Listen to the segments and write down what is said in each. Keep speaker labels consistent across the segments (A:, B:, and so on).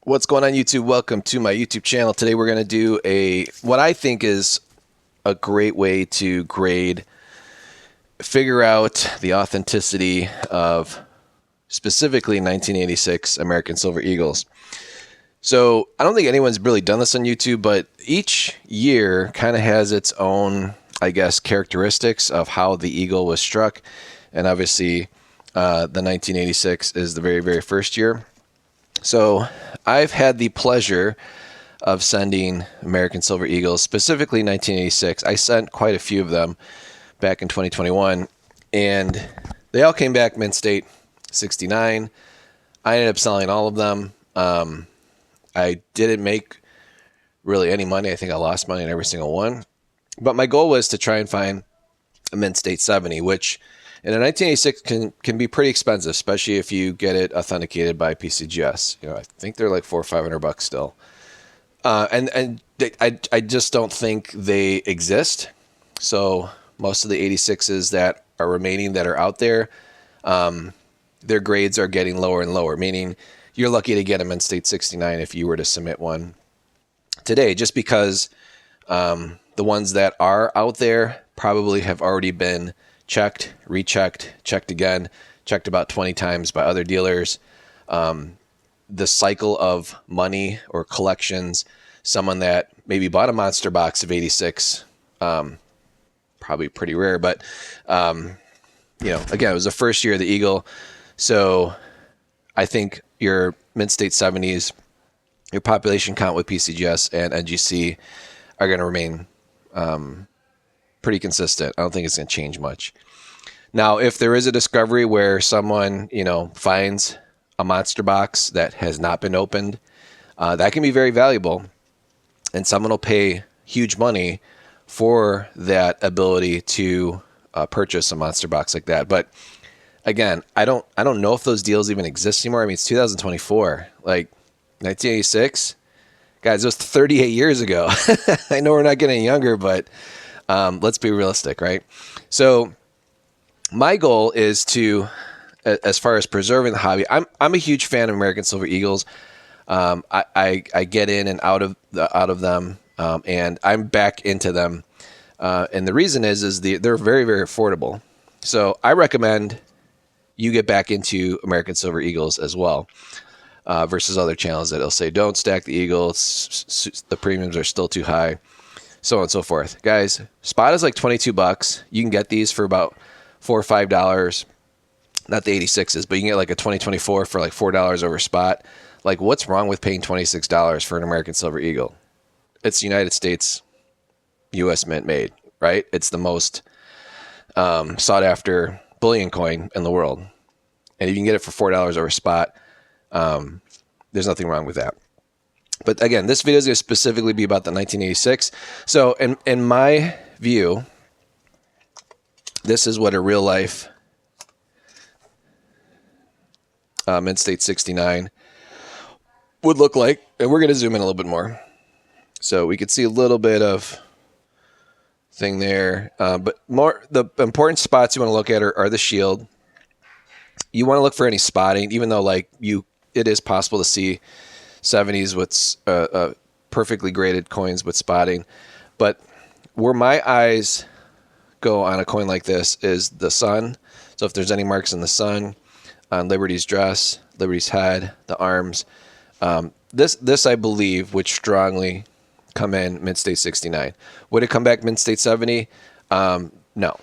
A: What's going on, YouTube? Welcome to my YouTube channel. Today we're going to do what I think is a great way to figure out the authenticity of specifically 1986 American Silver Eagles. So I don't think anyone's really done this on YouTube, but each year kind of has its own, I guess, characteristics of how the eagle was struck. And obviously the 1986 is the very, very first year. So I've had the pleasure of sending American Silver Eagles, specifically 1986. I sent quite a few of them back in 2021, and they all came back mint state 69. I ended up selling all of them. I didn't make really any money. I think I lost money in every single one. But my goal was to try and find a mint state 70, which in a 1986 can be pretty expensive, especially if you get it authenticated by PCGS. You know, I think they're like $400 or $500 still. I just don't think they exist. So most of the 86s that are remaining that are out there, their grades are getting lower and lower, meaning you're lucky to get them in state 69 if you were to submit one today, just because the ones that are out there probably have already been checked, rechecked, checked again, checked about 20 times by other dealers. The cycle of money or collections, someone that maybe bought a monster box of 86, probably pretty rare, but again, it was the first year of the Eagle. So I think your mint state 70s, your population count with PCGS and NGC are going to remain pretty consistent. I don't think it's going to change much. Now, if there is a discovery where someone, finds a monster box that has not been opened, that can be very valuable, and someone will pay huge money for that ability to purchase a monster box like that. But again, I don't know if those deals even exist anymore. I mean, it's 2024, like 1986. Guys, it was 38 years ago. I know we're not getting younger, but let's be realistic, right? So my goal is to, as far as preserving the hobby, I'm a huge fan of American Silver Eagles. I get in and out of them, and I'm back into them. And the reason is they're very, very affordable. So I recommend you get back into American Silver Eagles as well, versus other channels that'll say don't stack the Eagles, the premiums are still too high, so on and so forth. Guys, spot is like $22. You can get these for about $4 or $5. Not the 86s, but you can get like a 2024 for like $4 over spot. Like, what's wrong with paying $26 for an American Silver Eagle? It's United States, U.S. mint made, right? It's the most sought after bullion coin in the world. And if you can get it for $4 over spot, there's nothing wrong with that. But again, this video is going to specifically be about the 1986. So in my view, this is what a real life mint state 69 would look like. And we're going to zoom in a little bit more, so we could see a little bit of thing there. But more, the important spots you want to look at are the shield. You want to look for any spotting, even though it is possible to see 70s with perfectly graded coins with spotting. But where my eyes go on a coin like this is the sun. So if there's any marks in the sun, on Liberty's dress, Liberty's head, the arms, this I believe would strongly come in mint state 69. Would it come back mint state 70? No.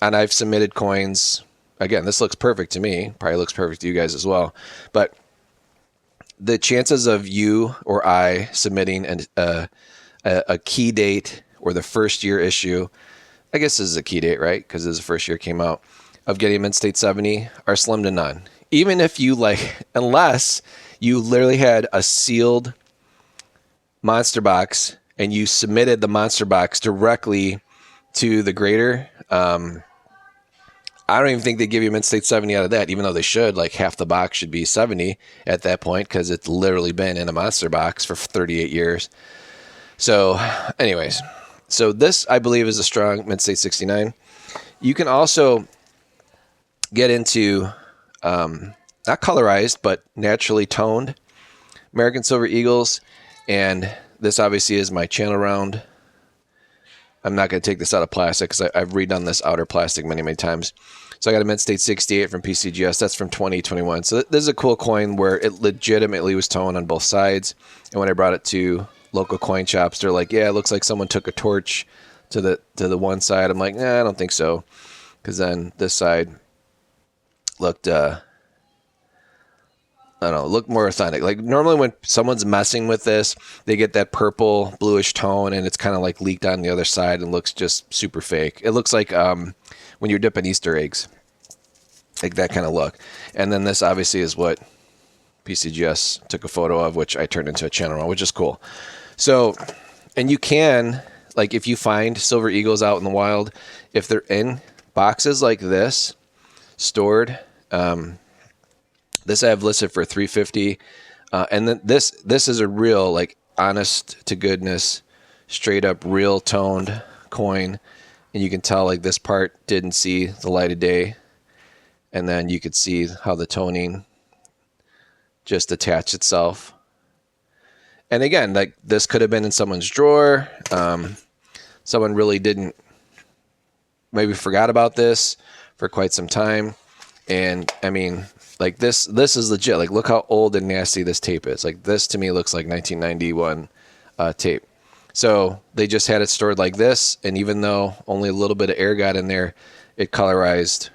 A: And I've submitted coins. Again, this looks perfect to me. Probably looks perfect to you guys as well. But the chances of you or I submitting a key date or the first year issue, I guess this is a key date, right? Because this is the first year it came out, of getting mint state 70 are slim to none. Even if you unless you literally had a sealed monster box and you submitted the monster box directly to the grader, I don't even think they give you mint state 70 out of that, even though they should. Like, half the box should be 70 at that point because it's literally been in a monster box for 38 years. So anyways, so this I believe is a strong mint state 69. You can also get into not colorized, but naturally toned American Silver Eagles, and this obviously is my channel round. I'm not going to take this out of plastic because I've redone this outer plastic many, many times. So I got a Mint State 68 from PCGS. That's from 2021. So this is a cool coin where it legitimately was toned on both sides. And when I brought it to local coin shops, they're like, yeah, it looks like someone took a torch to the one side. I'm like, nah, I don't think so. Because then this side looked, I don't know, looked more authentic. Like normally when someone's messing with this, they get that purple bluish tone and it's kind of like leaked on the other side and looks just super fake. It looks like when you're dipping Easter eggs, like that kind of look. And then this obviously is what PCGS took a photo of, which I turned into a channel on, which is cool. So, and you can, like if you find Silver Eagles out in the wild, if they're in boxes like this, stored, this I have listed for $350, and then this is a real, like, honest to goodness, straight up real toned coin, and you can tell like this part didn't see the light of day, and then you could see how the toning just attached itself. And again, like this could have been in someone's drawer. Someone really didn't, maybe forgot about this for quite some time, and I mean, like this is legit. Like look how old and nasty this tape is. Like this to me looks like 1991 tape. So they just had it stored like this, and even though only a little bit of air got in there, it colorized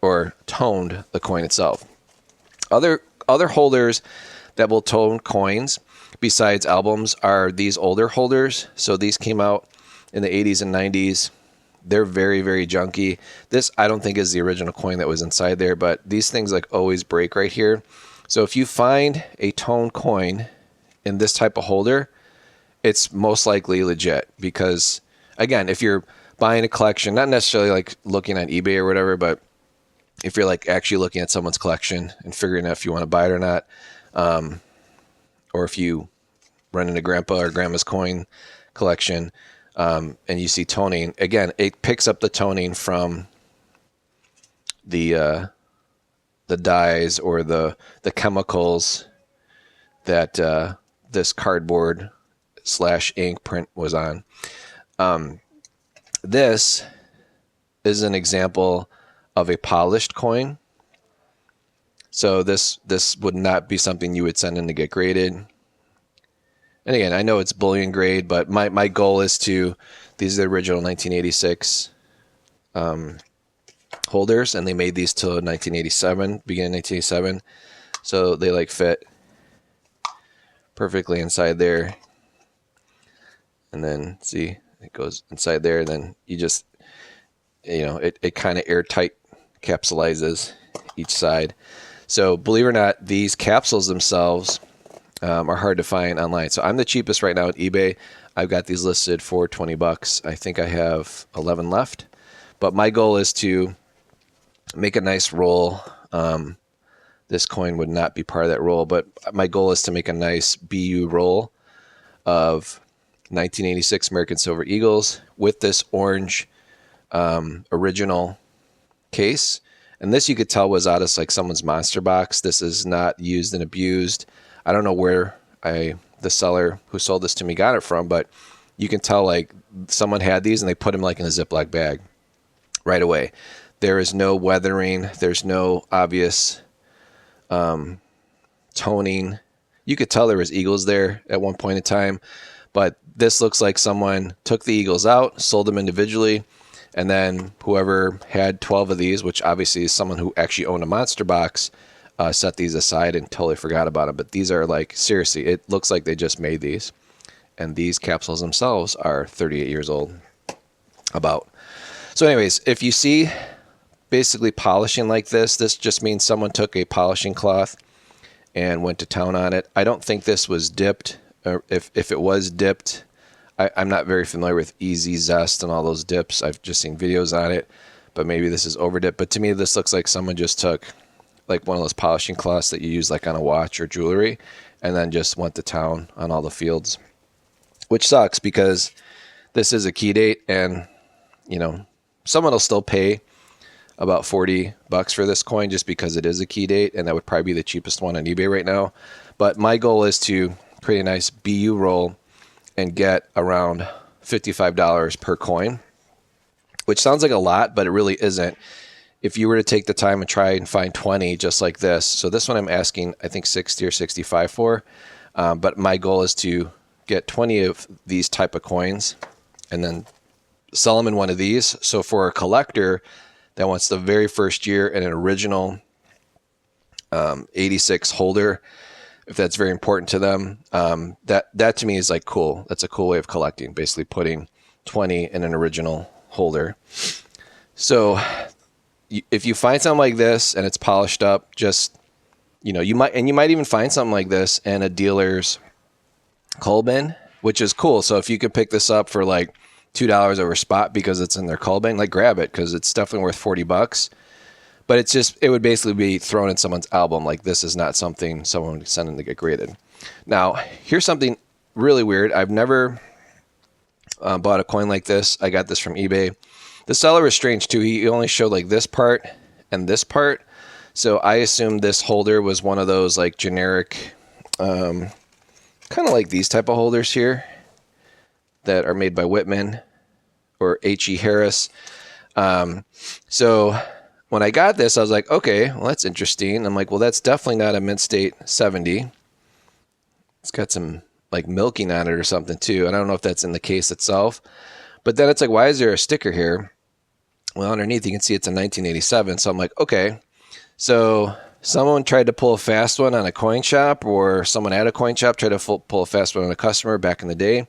A: or toned the coin itself. Other holders that will tone coins besides albums are these older holders. So these came out in the 80s and 90s. They're very, very junky. This I don't think is the original coin that was inside there, but these things like always break right here. So if you find a toned coin in this type of holder, it's most likely legit, because again, if you're buying a collection, not necessarily like looking on eBay or whatever, but if you're like actually looking at someone's collection and figuring out if you want to buy it or not, or if you run into grandpa or grandma's coin collection, and you see toning, again, it picks up the toning from the dyes or the chemicals that this cardboard / ink print was on. This is an example of a polished coin. So this would not be something you would send in to get graded. And again, I know it's bullion grade, but my goal is to, these are the original 1986 holders, and they made these till 1987, beginning 1987. So they like fit perfectly inside there. And then see, it goes inside there, and then you just, you know, it kind of airtight capsulizes each side. So believe it or not, these capsules themselves are hard to find online. So I'm the cheapest right now at eBay. I've got these listed for $20. I think I have 11 left, but my goal is to make a nice roll. This coin would not be part of that roll, but my goal is to make a nice BU roll of 1986 American Silver Eagles with this orange original case. And this you could tell was out of like someone's monster box. This is not used and abused. I don't know where the seller who sold this to me got it from, but you can tell like someone had these and they put them like in a Ziploc bag right away. There is no weathering. There's no obvious toning. You could tell there was eagles there at one point in time, but this looks like someone took the eagles out, sold them individually, and then whoever had 12 of these, which obviously is someone who actually owned a monster box, set these aside and totally forgot about them. But these are like, seriously, it looks like they just made these. And these capsules themselves are 38 years old, about. So anyways, if you see basically polishing like this just means someone took a polishing cloth and went to town on it. I don't think this was dipped. Or if it was dipped, I'm not very familiar with Easy Zest and all those dips. I've just seen videos on it, but maybe this is over dipped. But to me, this looks like someone just took like one of those polishing cloths that you use like on a watch or jewelry, and then just went to town on all the fields, which sucks because this is a key date, and you know, someone will still pay about $40 for this coin just because it is a key date, and that would probably be the cheapest one on eBay right now. But my goal is to create a nice BU roll and get around $55 per coin, which sounds like a lot, but it really isn't. If you were to take the time and try and find 20 just like this, so this one I'm asking, I think 60 or 65 for, but my goal is to get 20 of these type of coins and then sell them in one of these. So for a collector that wants the very first year and an original 86 holder, if that's very important to them, that to me is like cool. That's a cool way of collecting, basically putting 20 in an original holder. So if you find something like this and it's polished up, just, you might even find something like this in a dealer's cull bin, which is cool. So if you could pick this up for like $2 over spot because it's in their cull bin, like grab it, because it's definitely worth $40. But it would basically be thrown in someone's album. Like, this is not something someone would send in to get graded. Now, here's something really weird. I've never bought a coin like this. I got this from eBay. The seller is strange too. He only showed like this part and this part. So I assumed this holder was one of those like generic, kind of like these type of holders here that are made by Whitman or H.E. Harris. So when I got this, I was like, okay, well, that's interesting. I'm like, well, that's definitely not a mint state 70. It's got some like milking on it or something too. And I don't know if that's in the case itself. But then it's like, why is there a sticker here? Well, underneath you can see it's a 1987. So I'm like, okay. So someone tried to pull a fast one on a coin shop, or someone at a coin shop tried to pull a fast one on a customer back in the day.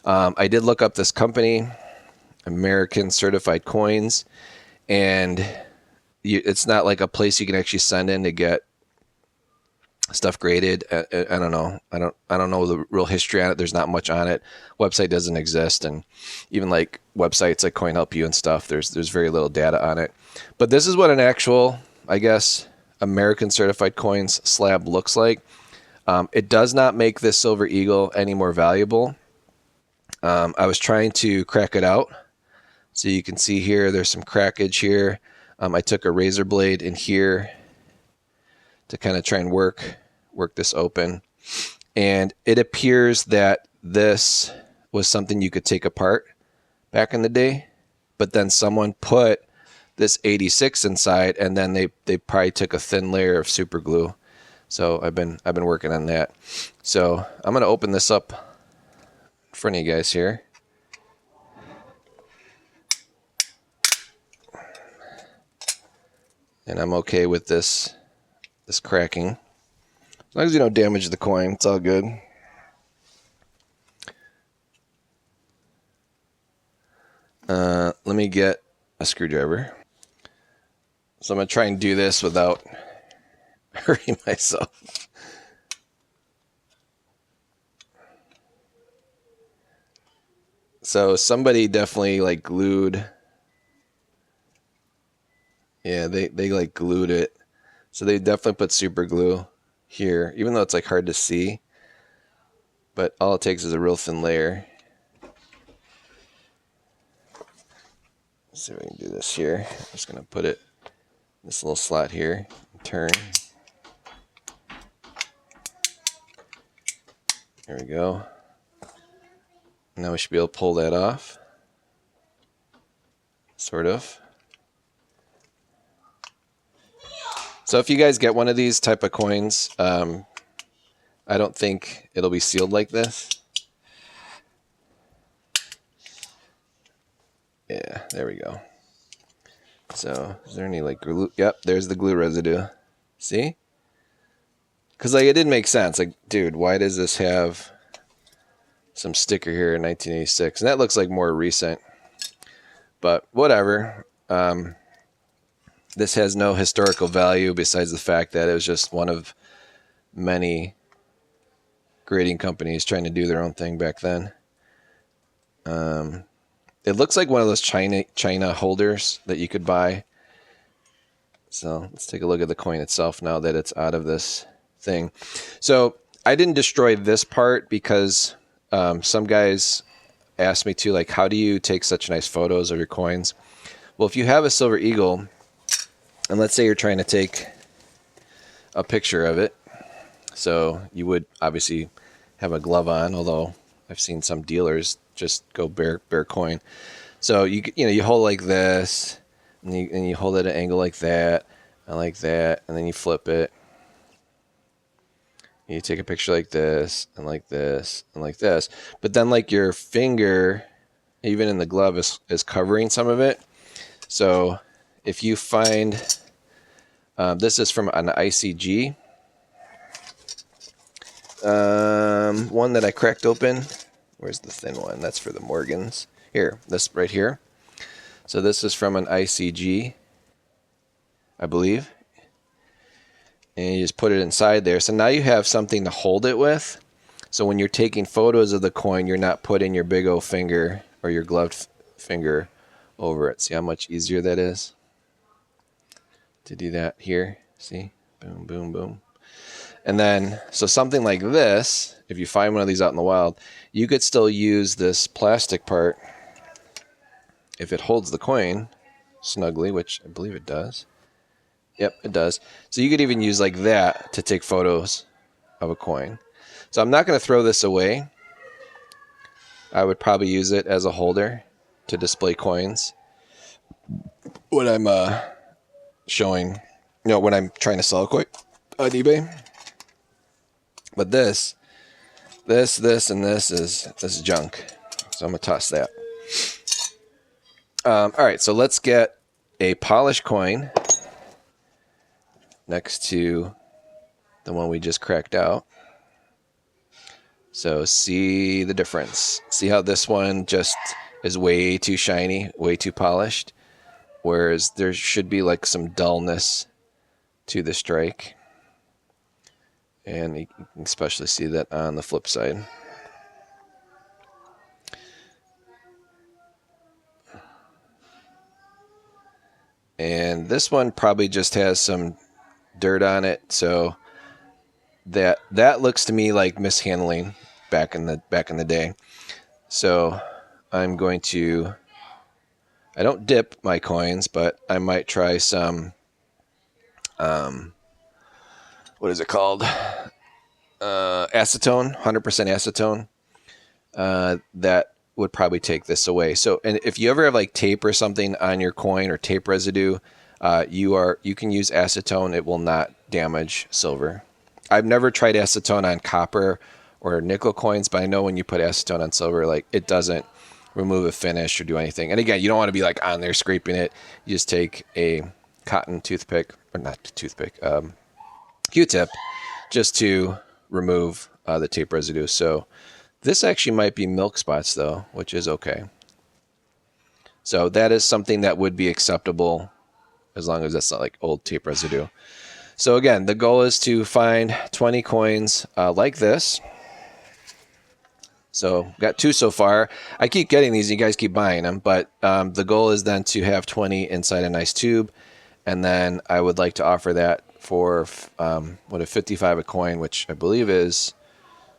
A: I did look up this company, American Certified Coins, and it's not like a place you can actually send in to get stuff graded. I don't know. I don't know the real history on it. There's not much on it. Website doesn't exist, and even like websites like Coin Help You and stuff, there's very little data on it. But this is what an actual, I guess, American Certified Coins slab looks like. It does not make this Silver Eagle any more valuable. I was trying to crack it out. So you can see here, there's some crackage here. I took a razor blade in here to kind of try and work this open. And it appears that this was something you could take apart back in the day, but then someone put this 86 inside, and then they probably took a thin layer of super glue. So I've been working on that. So I'm going to open this up in front of you guys here. And I'm okay with this cracking. As long as you don't damage the coin, it's all good. Let me get a screwdriver. So I'm going to try and do this without hurting myself. So somebody definitely like glued. Yeah, they like glued it. So they definitely put super glue here, even though it's like hard to see. But all it takes is a real thin layer. Let's see if we can do this here. I'm just going to put it in this little slot here and turn. There we go. Now we should be able to pull that off. Sort of. So if you guys get one of these type of coins, I don't think it'll be sealed like this. Yeah, there we go. So is there any like glue? Yep, there's the glue residue. See? Because like it didn't make sense. Like, dude, why does this have some sticker here in 1986? And that looks like more recent. But whatever. This has no historical value besides the fact that it was just one of many grading companies trying to do their own thing back then. It looks like one of those China holders that you could buy. So let's take a look at the coin itself now that it's out of this thing. So I didn't destroy this part because some guys asked me to, like, how do you take such nice photos of your coins? Well, if you have a Silver Eagle, and let's say you're trying to take a picture of it. So you would obviously have a glove on, although I've seen some dealers just go bare coin. So you hold like this, and you hold it at an angle like that, and then you flip it. You take a picture like this, and like this, and like this. But then like your finger, even in the glove, is covering some of it. So if you find, this is from an ICG, one that I cracked open. Where's the thin one? That's for the Morgans. Here, this right here. So this is from an ICG, I believe. And you just put it inside there. So now you have something to hold it with. So when you're taking photos of the coin, you're not putting your big old finger or your gloved finger over it. See how much easier that is to do that here? See? Boom, boom, boom. And then, so something like this, if you find one of these out in the wild, you could still use this plastic part if it holds the coin snugly, which I believe it does. Yep, it does. So you could even use like that to take photos of a coin. So I'm not going to throw this away. I would probably use it as a holder to display coins when I'm showing, when I'm trying to sell a coin on eBay. But this, and this is junk. So I'm going to toss that. All right, so let's get a polished coin next to the one we just cracked out. So see the difference. See how this one just is way too shiny, way too polished, whereas there should be like some dullness to the strike. And you can especially see that on the flip side. And this one probably just has some dirt on it, so that looks to me like mishandling back in the day. So I'm going to, I don't dip my coins, but I might try some what is it called, acetone, 100% acetone. That would probably take this away. So, and if you ever have like tape or something on your coin or tape residue, you can use acetone. It will not damage silver. I've never tried acetone on copper or nickel coins, but I know when you put acetone on silver, like it doesn't remove a finish or do anything. And again, you don't want to be like on there scraping it. You just take a cotton toothpick, or not toothpick, Q-tip, just to remove the tape residue. So this actually might be milk spots though, which is okay. So that is something that would be acceptable as long as that's not like old tape residue. So again, the goal is to find 20 coins like this. So got 2 so far. I keep getting these, you guys keep buying them, but the goal is then to have 20 inside a nice tube. And then I would like to offer that for what a 55 a coin, which I believe is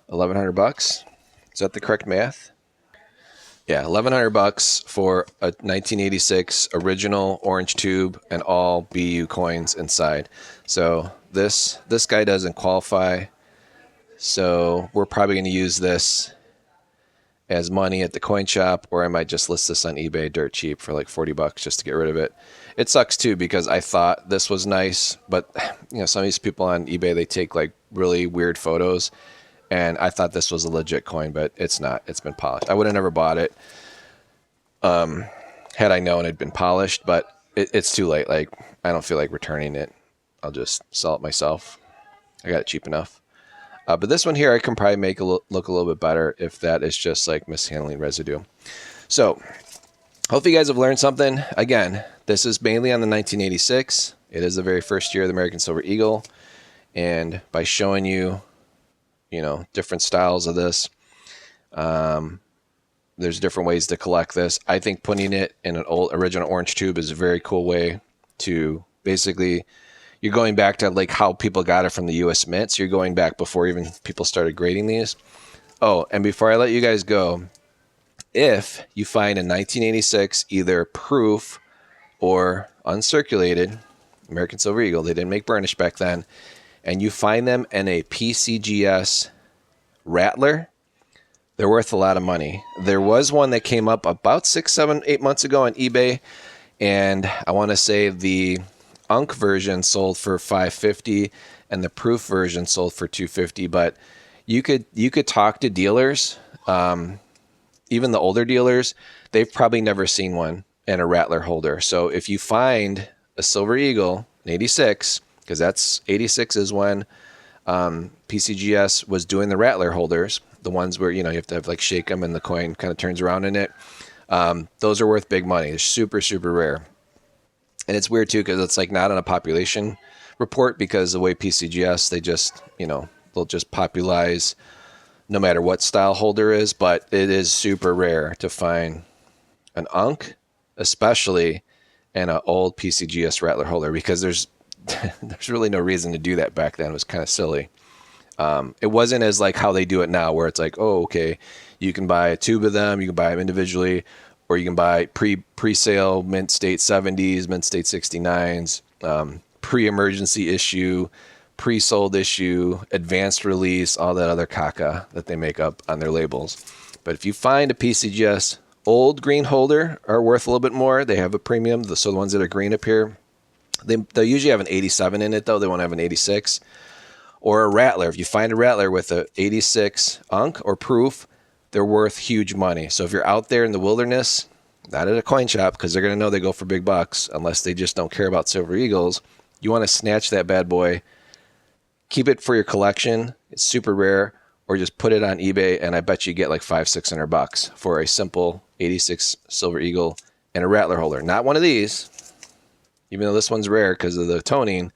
A: $1,100. Is that the correct math? Yeah, $1,100 for a 1986 original orange tube and all BU coins inside. So this guy doesn't qualify. So we're probably going to use this as money at the coin shop, or I might just list this on eBay dirt cheap for like $40 just to get rid of it. It sucks too because I thought this was nice, but some of these people on eBay, they take like really weird photos, and I thought this was a legit coin, but it's not. It's been polished. I would have never bought it had I known it'd been polished, but it's too late. Like I don't feel like returning it. I'll just sell it myself. I got it cheap enough. But this one here, I can probably make look a little bit better if that is just like mishandling residue. So hopefully you guys have learned something. Again, this is mainly on the 1986. It is the very first year of the American Silver Eagle. And by showing you, different styles of this, there's different ways to collect this. I think putting it in an old original orange tube is a very cool way to basically, you're going back to like how people got it from the U.S. Mint. So you're going back before even people started grading these. Oh, and before I let you guys go, if you find a 1986 either proof or uncirculated American Silver Eagle, they didn't make burnish back then, and you find them in a PCGS Rattler, they're worth a lot of money. There was one that came up about 6, 7, 8 months ago on eBay, and I want to say the Unk version sold for $550 and the Proof version sold for $250. But you could talk to dealers, even the older dealers, they've probably never seen one in a Rattler holder. So if you find a Silver Eagle, an 86, because that's 86 is when PCGS was doing the Rattler holders, the ones where, you have to have like shake them and the coin kind of turns around in it. Those are worth big money. They're super, super rare. And it's weird too, because it's like not on a population report, because the way PCGS, they just, they'll just popularize no matter what style holder is, but it is super rare to find an Unk, especially in an old PCGS Rattler holder, because there's really no reason to do that back then. It was kind of silly. It wasn't as like how they do it now, where it's like, oh, okay, you can buy a tube of them, you can buy them individually, or you can buy pre-sale mint state 70s, mint state 69s, pre-emergency issue, pre-sold issue, advanced release, all that other caca that they make up on their labels. But if you find a PCGS old green holder are worth a little bit more. They have a premium. So the ones that are green up here, they'll usually have an 87 in it, though. They won't have an 86. Or a Rattler. If you find a Rattler with a 86 Unk or Proof, they're worth huge money. So if you're out there in the wilderness, not at a coin shop, because they're going to know they go for big bucks unless they just don't care about Silver Eagles, you want to snatch that bad boy, keep it for your collection. It's super rare. Or just put it on eBay, and I bet you get like $500-$600 for a simple 86 Silver Eagle and a Rattler holder. Not one of these, even though this one's rare because of the toning.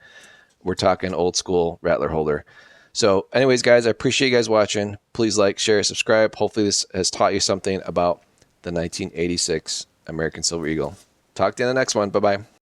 A: We're talking old school Rattler holder. So anyways, guys, I appreciate you guys watching. Please like, share, subscribe. Hopefully this has taught you something about the 1986 American Silver Eagle. Talk to you in the next one. Bye-bye.